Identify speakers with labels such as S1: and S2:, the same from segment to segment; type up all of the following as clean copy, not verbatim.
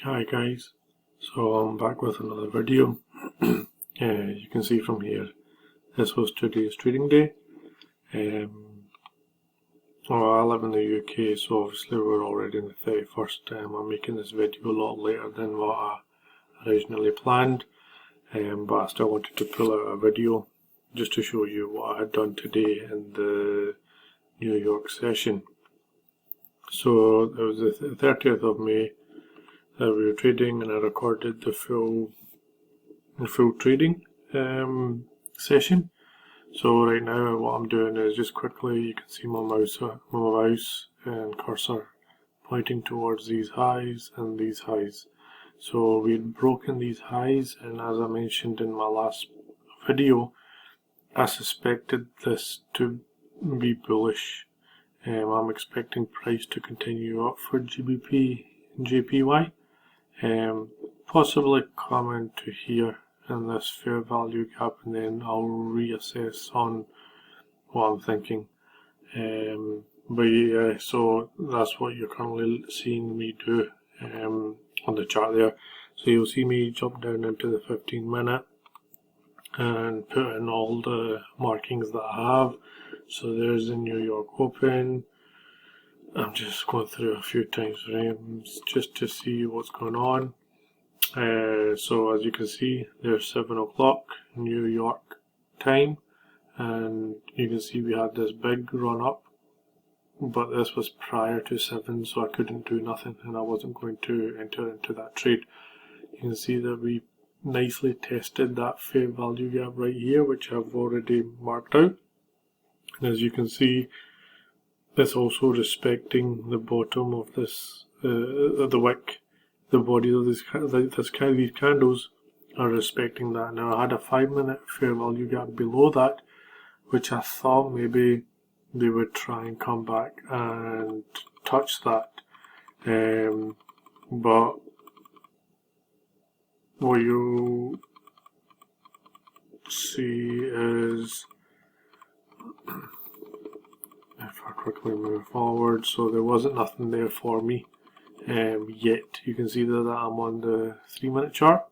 S1: Hi guys, so I'm back with another video. You can see from here, this was today's trading day. Well, I live in the UK, so obviously we're already in the 31st. I'm making this video a lot later than what I originally planned, but I still wanted to pull out a video just to show you what I had done today in the New York session. So it was the 30th of May. We were trading, and I recorded the full trading session. So right now what I'm doing is just quickly, you can see my mouse and cursor pointing towards these highs and these highs. So we'd broken these highs, and as I mentioned in my last video, I suspected this to be bullish. I'm expecting price to continue up for GBPJPY. Possibly come into here in this fair value gap, and then I'll reassess on what I'm thinking. But yeah, so that's what you're currently seeing me do on the chart there. So you'll see me jump down into the 15-minute and put in all the markings that I have. So there's the New York Open. I'm just going through a few time frames just to see what's going on. So as you can see, there's 7 o'clock New York time, and you can see we had this big run up, but this was prior to 7, so I couldn't do nothing, and I wasn't going to enter into that trade. You can see that we nicely tested that fair value gap right here, which I've already marked out. And as you can see, it's also respecting the bottom of this, the wick, the body of these candles are respecting that. Now I had a 5-minute fair value gap below that, which I thought maybe they would try and come back and touch that. But what you see is, if I quickly move forward, so there wasn't nothing there for me yet. You can see that I'm on the 3-minute chart.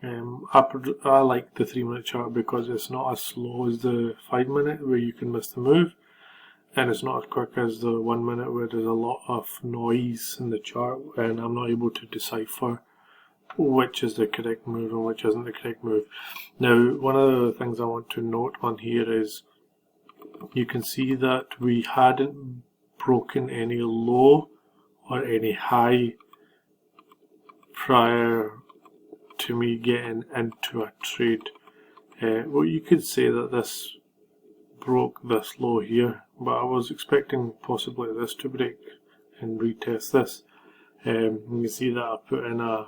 S1: I like the 3-minute chart because it's not as slow as the 5-minute where you can miss the move, and it's not as quick as the 1-minute where there's a lot of noise in the chart and I'm not able to decipher which is the correct move and which isn't the correct move. Now, one of the things I want to note on here is you can see that we hadn't broken any low or any high prior to me getting into a trade. Well, you could say that this broke this low here, but I was expecting possibly this to break and retest this. You can see that I put in a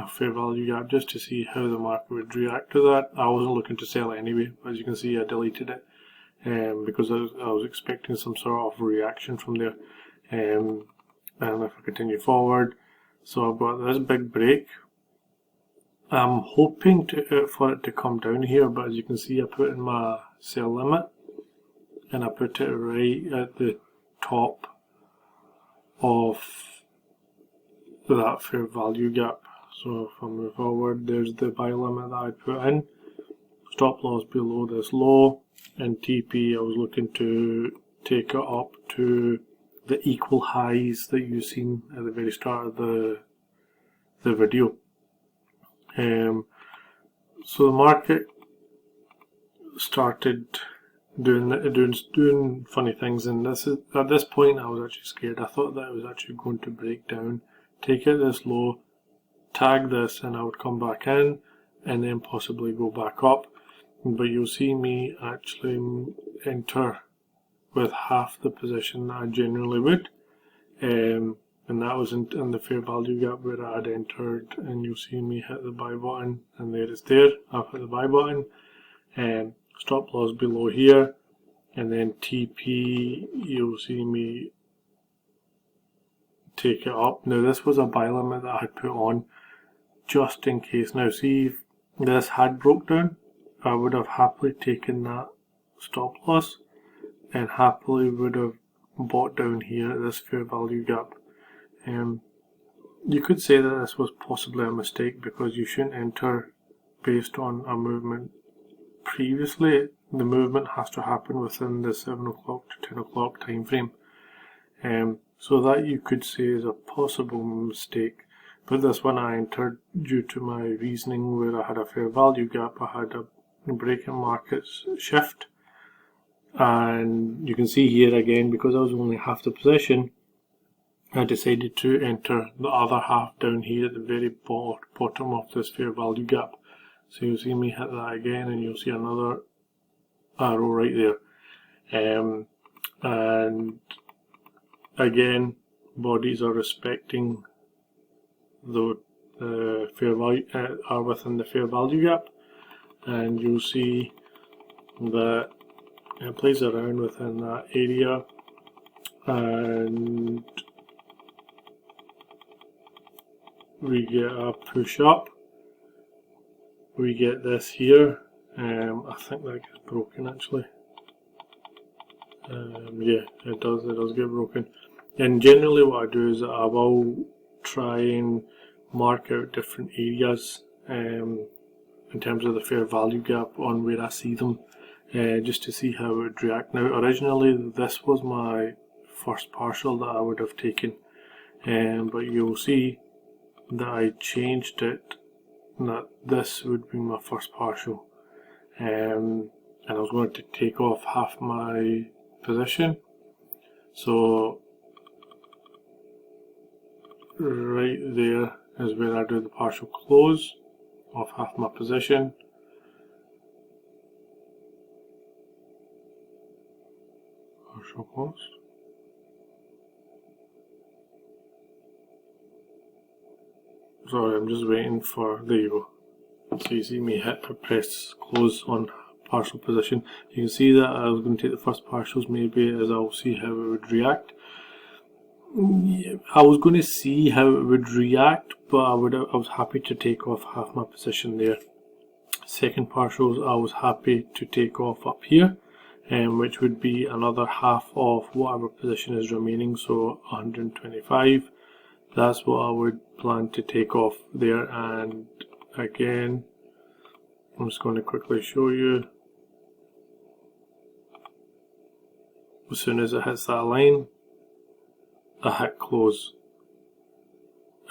S1: fair value gap just to see how the market would react to that. I wasn't looking to sell it anyway, but as you can see, I deleted it because I was expecting some sort of reaction from there. And if I continue forward, so I've got this big break. I'm hoping for it to come down here, but as you can see, I put in my sell limit and I put it right at the top of that fair value gap. So if I move forward, there's the buy limit that I put in. Stop loss below this low, and TP I was looking to take it up to the equal highs that you've seen at the very start of the video. So the market started doing funny things, and at this point I was actually scared. I thought that it was actually going to break down, take it this low, tag this, and I would come back in and then possibly go back up. But you'll see me actually enter with half the position that I generally would, and that was in the fair value gap where I had entered, and you'll see me hit the buy button, and there it's there. I've hit the buy button, and stop loss below here, and then TP, you'll see me take it up. Now this was a buy limit that I had put on just in case. Now see, if this had broke down, I would have happily taken that stop loss and happily would have bought down here at this fair value gap. you could say that this was possibly a mistake because you shouldn't enter based on a movement previously. The movement has to happen within the 7 o'clock to 10 o'clock time frame. So that you could say is a possible mistake. But this one I entered due to my reasoning where I had a fair value gap, I had a break in markets shift, and you can see here again, because I was only half the position, I decided to enter the other half down here at the very bottom of this fair value gap. So you'll see me hit that again, and you'll see another arrow right there. And again, bodies are respecting the fair value, are within the fair value gap, and you'll see that it plays around within that area, and we get a push up. We get this here. I think that gets broken actually. Yeah, it does get broken. And generally what I do is I will try and mark out different areas in terms of the fair value gap on where I see them, just to see how it would react. Now originally this was my first partial that I would have taken, but you'll see that I changed it, that this would be my first partial, and I was going to take off half my position. So right there is where I do the partial close of half my position. Partial close. Sorry, I'm just waiting for, there you go. So you see me press close on partial position. You can see that I was going to take the first partials maybe as I'll see how it would react. I was going to see how it would react, but I was happy to take off half my position there. Second partials I was happy to take off up here, which would be another half of whatever position is remaining, so 125. That's what I would plan to take off there. And again, I'm just going to quickly show you. As soon as it hits that line, I hit close,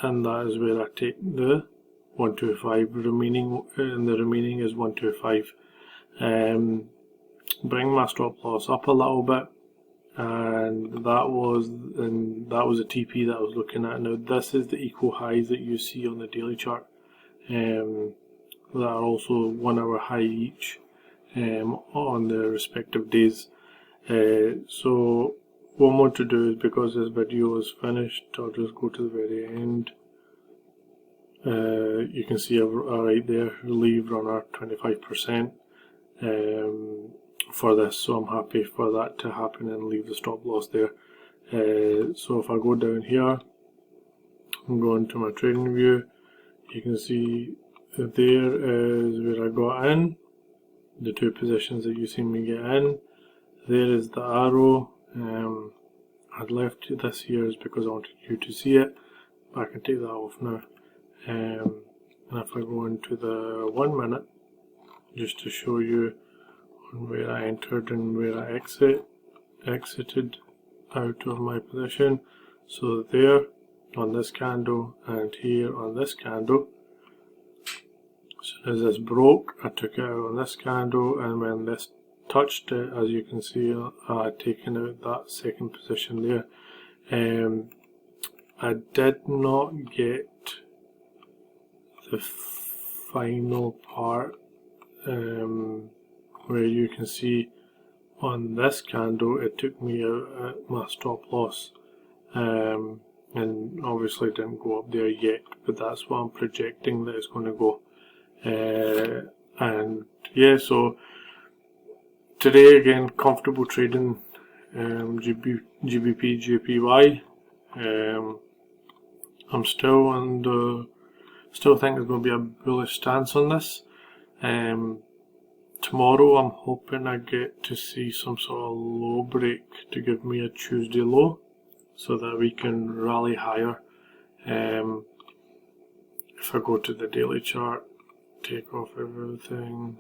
S1: and that is where I take the 125 remaining, and the remaining is 125. Bring my stop loss up a little bit, and that was a TP that I was looking at. Now this is the equal highs that you see on the daily chart, that are also 1 hour high each on the respective days. So what I want to do is, because this video is finished, I'll just go to the very end. You can see right there, leave runner 25% for this, so I'm happy for that to happen and leave the stop loss there. So if I go down here and go into my trading view, you can see that there is where I got in, the 2 positions that you see me get in. There is the arrow. I'd left this here is because I wanted you to see it, but I can take that off now. And if I go into the 1 minute, just to show you where I entered and where I exited out of my position. So there on this candle and here on this candle. As soon as this broke, I took it out on this candle, and when this touched it, as you can see, I had taken out that second position there. I did not get the final part where you can see on this candle it took me out at my stop loss, and obviously didn't go up there yet, but that's what I'm projecting that it's going to go. And yeah, so today again, comfortable trading GBPJPY. I'm still think there's going to be a bullish stance on this. Tomorrow I'm hoping I get to see some sort of low break to give me a Tuesday low, so that we can rally higher If I go to the daily chart, take off everything,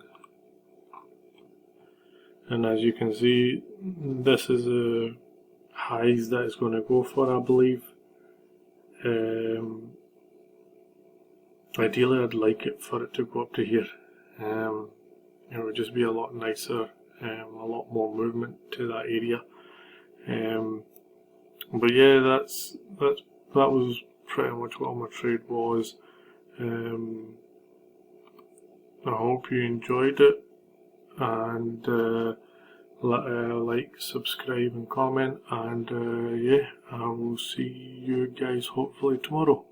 S1: and as you can see, this is the highs that it's going to go for, I believe. Ideally, I'd like it for it to go up to here. It would just be a lot nicer, a lot more movement to that area. But yeah, that was pretty much what my trade was. I hope you enjoyed it, and like, subscribe and comment, and yeah, I will see you guys hopefully tomorrow.